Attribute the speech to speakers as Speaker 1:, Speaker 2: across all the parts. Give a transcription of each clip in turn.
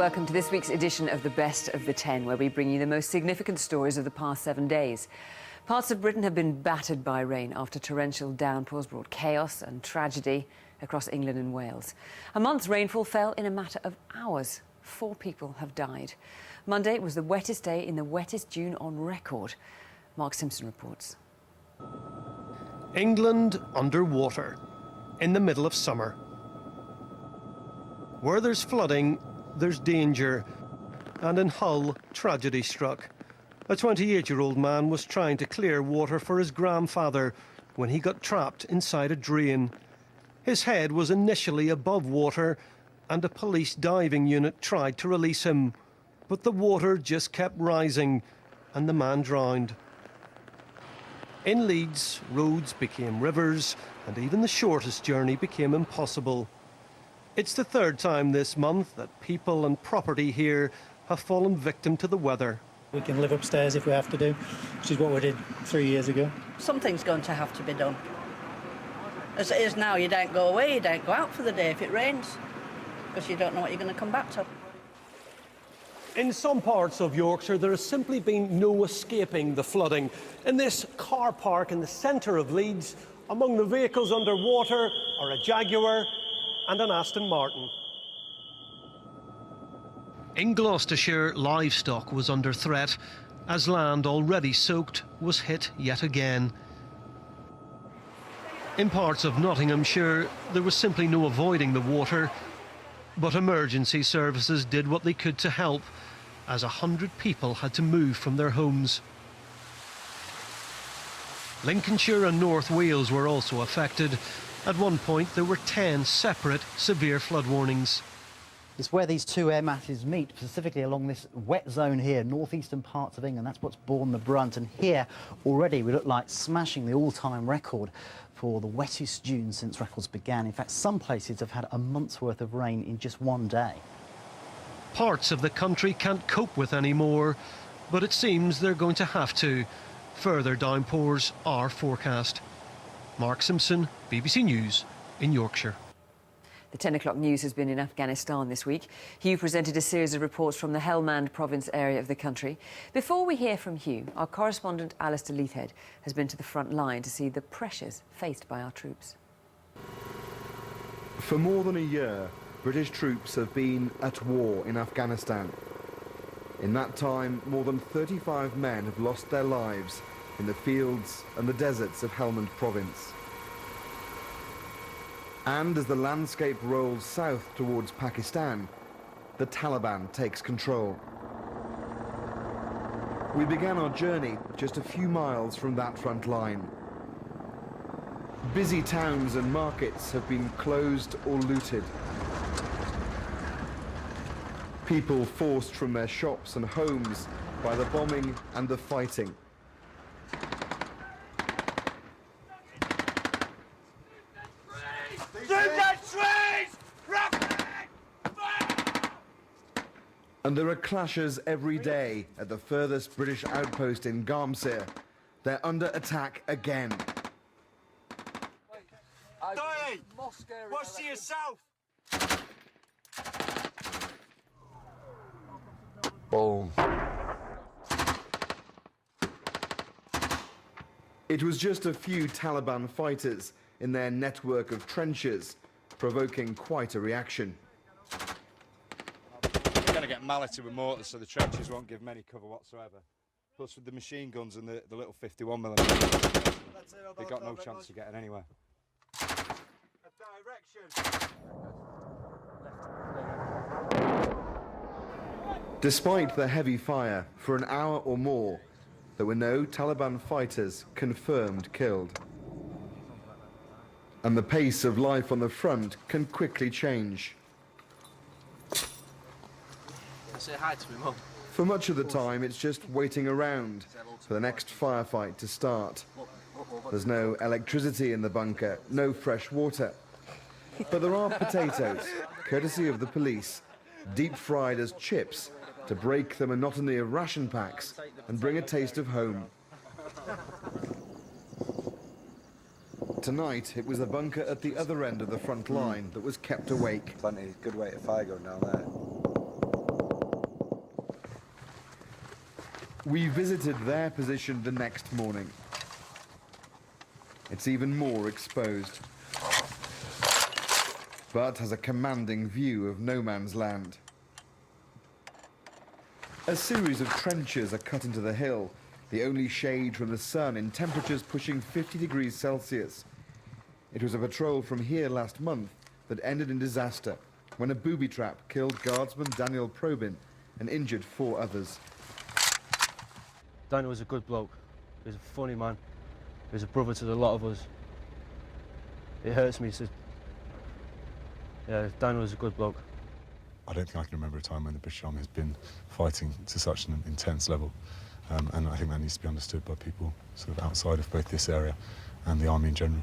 Speaker 1: welcome to this week's edition of the Best of the 10, where we bring you the most significant stories of the past 7 days. Parts of Britain have been battered by rain after torrential downpours brought chaos and tragedy across England and Wales. A month's rainfall fell in a matter of hours. 4 people have died. Monday was the wettest day in the wettest June on record. Mark Simpson reports.
Speaker 2: England underwater, in the middle of summer. Where there's flooding, there's danger. And in Hull, tragedy struck. A 28-year-old man was trying to clear water for his grandfather when he got trapped inside a drain. His head was initially above water, and a police diving unit tried to release him. But the water just kept rising, and the man drowned. In Leeds, roads became rivers, and even the shortest journey became impossible. It's the 3rd time this month that people and property here have fallen victim to the weather.
Speaker 3: We can live upstairs if we have to do, which is what we did 3 years ago.
Speaker 4: Something's going to have to be done. As it is now, you don't go away, you don't go out for the day if it rains, because you don't know what you're going to come back to.
Speaker 2: In some parts of Yorkshire, there has simply been no escaping the flooding. In this car park in the centre of Leeds, among the vehicles underwater are a Jaguar and an Aston Martin. In Gloucestershire, livestock was under threat as land already soaked was hit yet again. In parts of Nottinghamshire, there was simply no avoiding the water, but emergency services did what they could to help, as 100 people had to move from their homes. Lincolnshire and North Wales were also affected. At one point, there were 10 separate severe flood warnings.
Speaker 5: It's where these two air masses meet, specifically along this wet zone here, northeastern parts of England. That's what's borne the brunt. And here, already, we look like smashing the all-time record for the wettest June since records began. In fact, some places have had a month's worth of rain in just one day.
Speaker 2: Parts of the country can't cope with any more, but it seems they're going to have to. Further downpours are forecast. Mark Simpson, BBC News in Yorkshire.
Speaker 1: The 10 o'clock news has been in Afghanistan this week. Hugh presented a series of reports from the Helmand province area of the country. Before we hear from Hugh, our correspondent Alistair Leithhead has been to the front line to see the pressures faced by our troops.
Speaker 6: For more than a year, British troops have been at war in Afghanistan. In that time, more than 35 men have lost their lives in the fields and the deserts of Helmand province. And as the landscape rolls south towards Pakistan, the Taliban takes control. We began our journey just a few miles from that front line. Busy towns and markets have been closed or looted. People forced from their shops and homes by the bombing and the fighting. And there are clashes every day at the furthest British outpost in Garmsir. They're under attack again.
Speaker 7: Dolly, watch to yourself.
Speaker 6: Boom. It was just a few Taliban fighters in their network of trenches, provoking quite a reaction.
Speaker 7: We're going to get malleted with mortars, so the trenches won't give them any cover whatsoever. Plus, with the machine guns and the little 51mm, they've got no chance of getting anywhere.
Speaker 6: Despite the heavy fire, for an hour or more, there were no Taliban fighters confirmed killed. And the pace of life on the front can quickly change.
Speaker 8: Say hi to me, Mum.
Speaker 6: For much of the time, it's just waiting around for the next firefight to start. There's no electricity in the bunker, no fresh water. But there are potatoes, courtesy of the police, deep fried as chips to break the monotony of ration packs and bring a taste of home. Tonight, it was the bunker at the other end of the front line that was kept awake.
Speaker 7: Plenty good weight of fire going down there.
Speaker 6: We visited their position the next morning. It's even more exposed, but has a commanding view of no man's land. A series of trenches are cut into the hill, the only shade from the sun in temperatures pushing 50 degrees Celsius. It was a patrol from here last month that ended in disaster when a booby trap killed guardsman Daniel Probin and injured 4 others.
Speaker 9: Daniel was a good bloke. He was a funny man. He was a brother to a lot of us. It hurts me to... Yeah, Daniel was a good bloke.
Speaker 10: I don't think I can remember a time when the British Army has been fighting to such an intense level. And I think that needs to be understood by people sort of outside of both this area and the Army in general.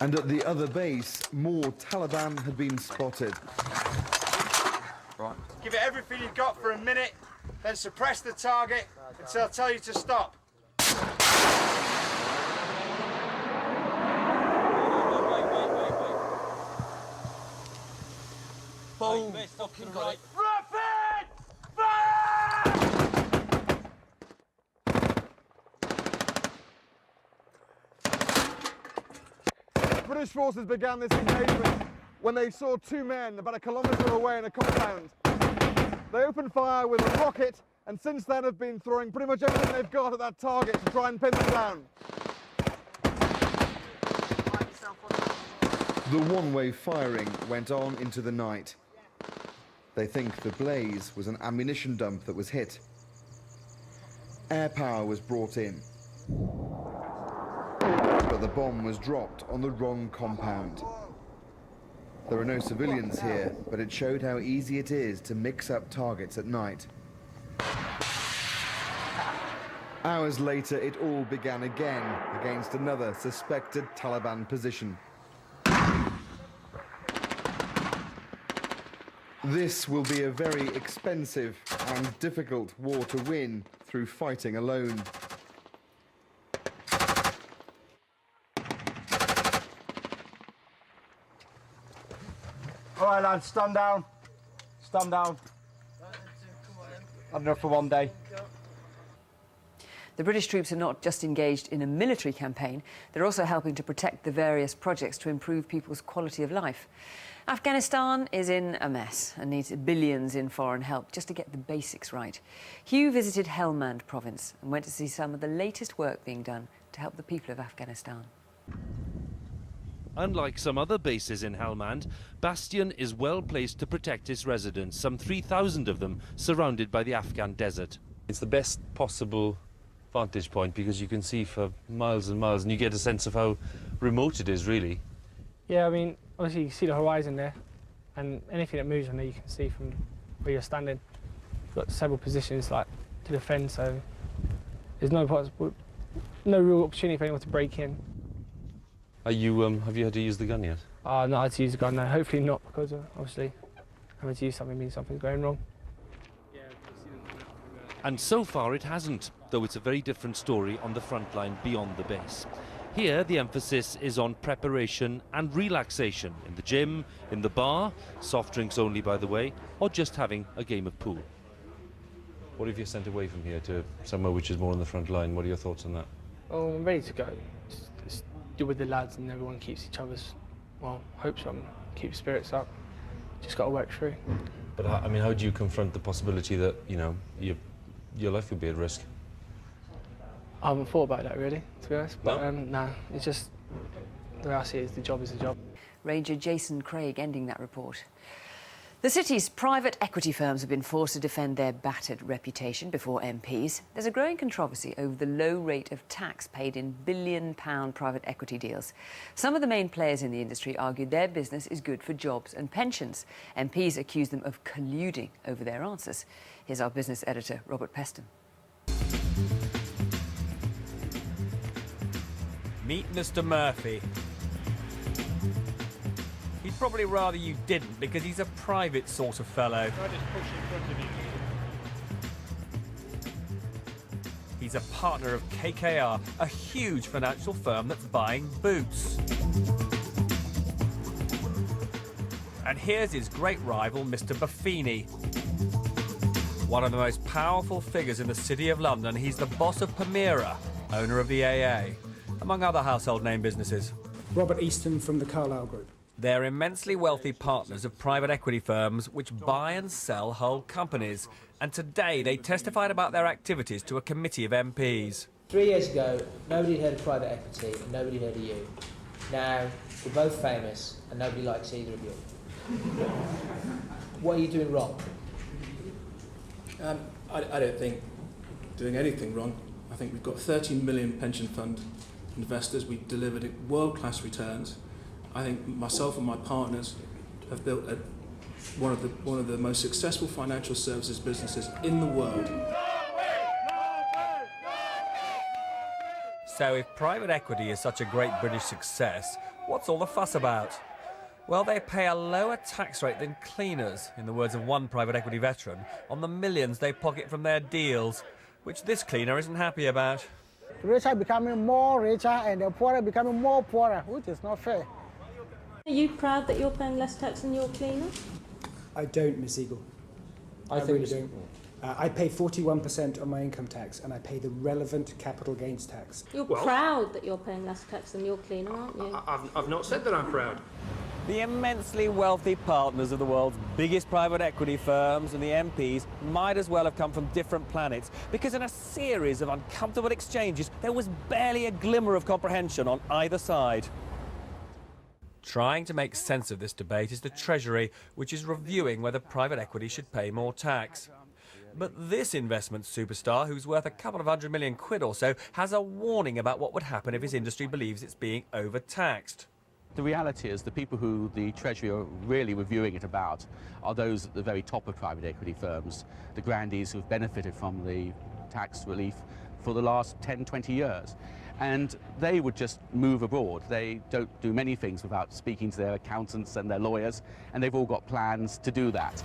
Speaker 6: And at the other base, more Taliban had been spotted.
Speaker 7: Right. Give it everything you've got for a minute, then suppress the target until I tell you to stop.
Speaker 8: Boom! Fucking right.
Speaker 7: Rapid! Fire!
Speaker 6: British forces began this engagement when they saw 2 men about a kilometre away in a compound. They opened fire with a rocket and since then have been throwing pretty much everything they've got at that target to try and pin them down. The one-way firing went on into the night. They think the blaze was an ammunition dump that was hit. Air power was brought in. But the bomb was dropped on the wrong compound. There are no civilians here, but it showed how easy it is to mix up targets at night. Hours later, it all began again against another suspected Taliban position. This will be a very expensive and difficult war to win through fighting alone.
Speaker 7: All right, lads, stand down. Stand down. Had enough for one day.
Speaker 1: The British troops are not just engaged in a military campaign, they're also helping to protect the various projects to improve people's quality of life. Afghanistan is in a mess and needs billions in foreign help just to get the basics right. Hugh visited Helmand province and went to see some of the latest work being done to help the people of Afghanistan.
Speaker 11: Unlike some other bases in Helmand, Bastion is well placed to protect its residents, some 3,000 of them surrounded by the Afghan desert. It's the best possible vantage point because you can see for miles and miles and you get a sense of how remote it is, really.
Speaker 12: Yeah, I mean, obviously you can see the horizon there and anything that moves on there you can see from where you're standing. You've got several positions like to defend, so there's no real opportunity for anyone to break in.
Speaker 11: Are you, have you had to use the gun yet?
Speaker 12: Not had to use the gun, no. Hopefully not, because obviously having to use something means something's going wrong.
Speaker 11: And so far it hasn't, though it's a very different story on the front line beyond the base. Here the emphasis is on preparation and relaxation in the gym, in the bar, soft drinks only by the way, or just having a game of pool. What if you're sent away from here to somewhere which is more on the front line? What are your thoughts on that?
Speaker 12: Oh, I'm ready to go. Just deal with the lads and everyone keeps each other's, well, hopes up, keep spirits up. Just got to work through.
Speaker 11: But I mean, how do you confront the possibility that, you know, your life could be at risk?
Speaker 12: I haven't thought about that really, to be honest. But
Speaker 11: no?
Speaker 12: nah, it's just the way I see it is the job is the job.
Speaker 1: Ranger Jason Craig ending that report. The city's private equity firms have been forced to defend their battered reputation before MPs. There's a growing controversy over the low rate of tax paid in billion-pound private equity deals. Some of the main players in the industry argue their business is good for jobs and pensions. MPs accuse them of colluding over their answers. Here's our business editor, Robert Peston.
Speaker 13: Meet Mr. Murphy. He'd probably rather you didn't, because he's a private sort of fellow. He's a partner of KKR, a huge financial firm that's buying boots. And here's his great rival, Mr. Buffini. One of the most powerful figures in the City of London, he's the boss of Permira, owner of the AA, among other household name businesses.
Speaker 14: Robert Easton from the Carlyle Group.
Speaker 13: They're immensely wealthy partners of private equity firms which buy and sell whole companies. And today they testified about their activities to a committee of MPs.
Speaker 15: 3 years ago, nobody had heard of private equity and nobody heard of you. Now, we're both famous and nobody likes either of you. What are you doing wrong?
Speaker 14: I don't think doing anything wrong. I think we've got 13 million pension fund investors. We've delivered world-class returns. I think myself and my partners have built one of the most successful financial services businesses in the world.
Speaker 13: So if private equity is such a great British success, what's all the fuss about? Well, they pay a lower tax rate than cleaners, in the words of one private equity veteran, on the millions they pocket from their deals, which this cleaner isn't happy about.
Speaker 16: The rich are becoming more richer and the poor are becoming more poorer, which is not fair.
Speaker 17: Are you proud that you're paying less tax than your cleaner?
Speaker 14: I don't, Miss Eagle. I really don't. I pay 41% on my income tax and I pay the relevant capital gains tax.
Speaker 17: You're proud that you're paying less tax than your cleaner, aren't you?
Speaker 14: I've not said that I'm proud.
Speaker 13: The immensely wealthy partners of the world's biggest private equity firms and the MPs might as well have come from different planets, because in a series of uncomfortable exchanges, there was barely a glimmer of comprehension on either side. Trying to make sense of this debate is the Treasury, which is reviewing whether private equity should pay more tax. But this investment superstar, who's worth a couple of £100 million or so, has a warning about what would happen if his industry believes it's being overtaxed.
Speaker 18: The reality is the people who the Treasury are really reviewing it about are those at the very top of private equity firms, the grandees who've benefited from the tax relief for the last 10, 20 years. And they would just move abroad. They don't do many things without speaking to their accountants and their lawyers, and they've all got plans to do that.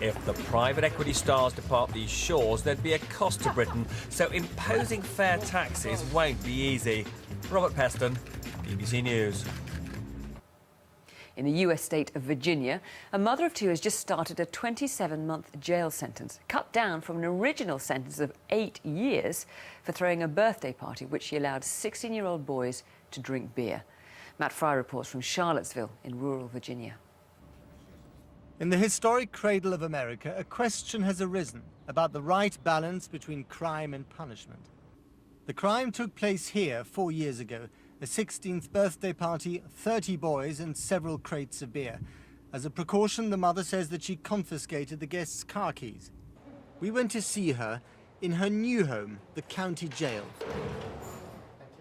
Speaker 13: If the private equity stars depart these shores, there'd be a cost to Britain, so imposing fair taxes won't be easy. Robert Peston, BBC News.
Speaker 1: In the US state of Virginia, a mother of two has just started a 27-month jail sentence, cut down from an original sentence of 8 years for throwing a birthday party which she allowed 16-year-old boys to drink beer. Matt Fry reports from Charlottesville in rural Virginia.
Speaker 19: In the historic cradle of America, a question has arisen about the right balance between crime and punishment. The crime took place here 4 years ago. A 16th birthday party, 30 boys and several crates of beer. As a precaution, the mother says that she confiscated the guests' car keys. We went to see her in her new home, the county jail.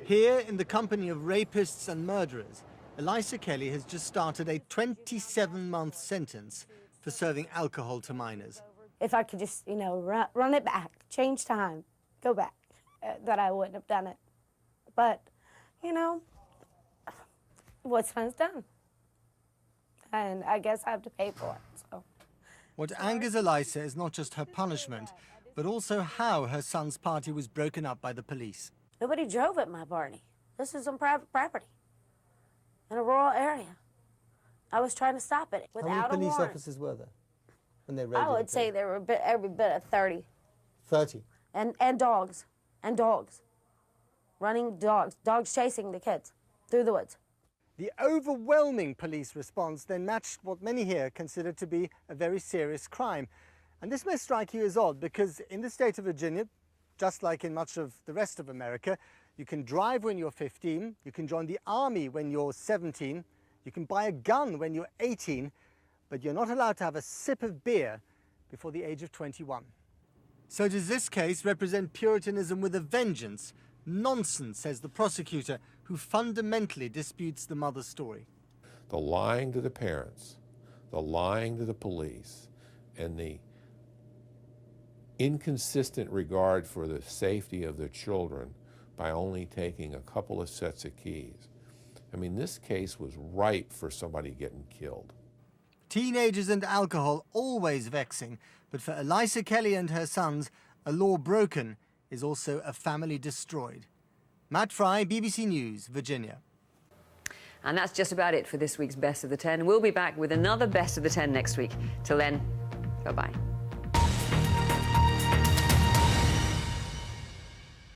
Speaker 19: Here, in the company of rapists and murderers, Elisa Kelly has just started a 27-month sentence for serving alcohol to minors.
Speaker 20: If I could just, run it back, change time, go back, that I wouldn't have done it. But what's done is done. And I guess I have to pay for it, so.
Speaker 19: What angers Elisa is not just her punishment, but also how her son's party was broken up by the police.
Speaker 20: Nobody drove at my party. This is on private property in a rural area. I was trying to stop it without a warrant.
Speaker 21: How many police officers were there when they raided?
Speaker 20: I would say there were every bit of 30.
Speaker 21: 30?
Speaker 20: And dogs. And dogs. Running dogs. Dogs chasing the kids through the woods.
Speaker 19: The overwhelming police response then matched what many here consider to be a very serious crime. And this may strike you as odd because in the state of Virginia, just like in much of the rest of America, you can drive when you're 15, you can join the army when you're 17, you can buy a gun when you're 18, but you're not allowed to have a sip of beer before the age of 21. So does this case represent Puritanism with a vengeance? Nonsense, says the prosecutor, who fundamentally disputes the mother's story.
Speaker 22: The lying to the parents, the lying to the police, and the inconsistent regard for the safety of their children by only taking a couple of sets of keys. I mean, this case was ripe for somebody getting killed.
Speaker 19: Teenagers and alcohol, always vexing, but for Elisa Kelly and her sons, a law broken is also a family destroyed. Matt Fry, BBC News, Virginia.
Speaker 1: And that's just about it for this week's Best of the 10. We'll be back with another Best of the 10 next week. Till then, Bye-bye.